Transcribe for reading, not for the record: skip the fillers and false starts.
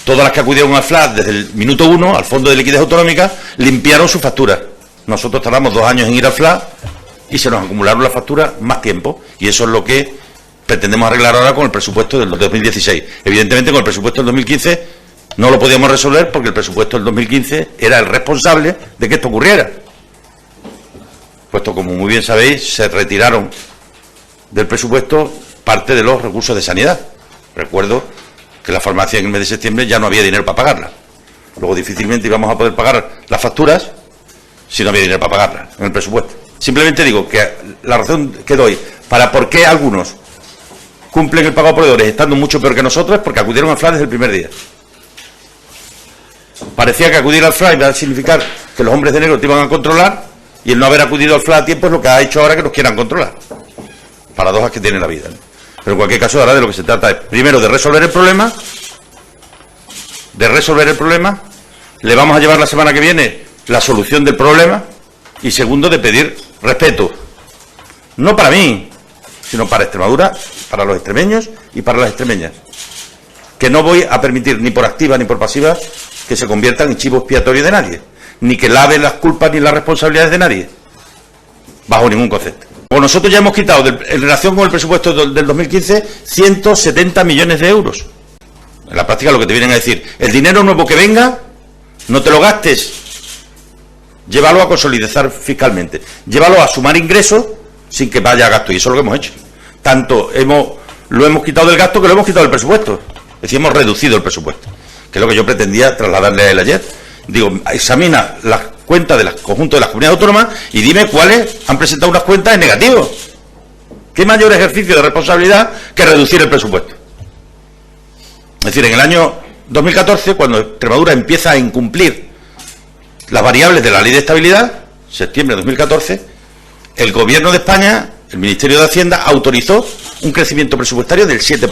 Todas las que acudieron al FLAC desde el minuto 1, al Fondo de Liquidez Autonómica, limpiaron sus facturas. Nosotros tardamos 2 años en ir al FLAC y se nos acumularon las facturas más tiempo. Y eso es lo que pretendemos arreglar ahora con el presupuesto del 2016. Evidentemente, con el presupuesto del 2015 no lo podíamos resolver porque el presupuesto del 2015 era el responsable de que esto ocurriera. Puesto, como muy bien sabéis, se retiraron del presupuesto parte de los recursos de sanidad. Recuerdo que la farmacia en el mes de septiembre ya no había dinero para pagarla. Luego difícilmente íbamos a poder pagar las facturas si no había dinero para pagarlas en el presupuesto. Simplemente digo que la razón que doy para por qué algunos cumplen el pago a proveedores estando mucho peor que nosotros es porque acudieron al FLAC desde el primer día. Parecía que acudir al FLAC iba a significar que los hombres de negro te iban a controlar, y el no haber acudido al FLAC a tiempo es lo que ha hecho ahora que nos quieran controlar. Paradojas que tiene la vida, ¿no? Pero en cualquier caso, ahora de lo que se trata es, primero, de resolver el problema. Le vamos a llevar la semana que viene la solución del problema. Y segundo, de pedir respeto. No para mí, sino para Extremadura, para los extremeños y para las extremeñas. Que no voy a permitir, ni por activa ni por pasiva, que se conviertan en chivo expiatorio de nadie. Ni que laven las culpas ni las responsabilidades de nadie. Bajo ningún concepto. Pues nosotros ya hemos quitado, en relación con el presupuesto del 2015, 170 millones de euros. En la práctica lo que te vienen a decir, el dinero nuevo que venga, no te lo gastes, llévalo a consolidar fiscalmente, llévalo a sumar ingresos sin que vaya a gasto, y eso es lo que hemos hecho. Tanto lo hemos quitado del gasto que lo hemos quitado del presupuesto. Es decir, hemos reducido el presupuesto, que es lo que yo pretendía trasladarle a él ayer. Digo, examina las cuentas del conjunto de las comunidades autónomas y dime cuáles han presentado unas cuentas en negativo. ¿Qué mayor ejercicio de responsabilidad que reducir el presupuesto? Es decir, en el año 2014, cuando Extremadura empieza a incumplir las variables de la Ley de Estabilidad, septiembre de 2014, el Gobierno de España, el Ministerio de Hacienda, autorizó un crecimiento presupuestario del 7%.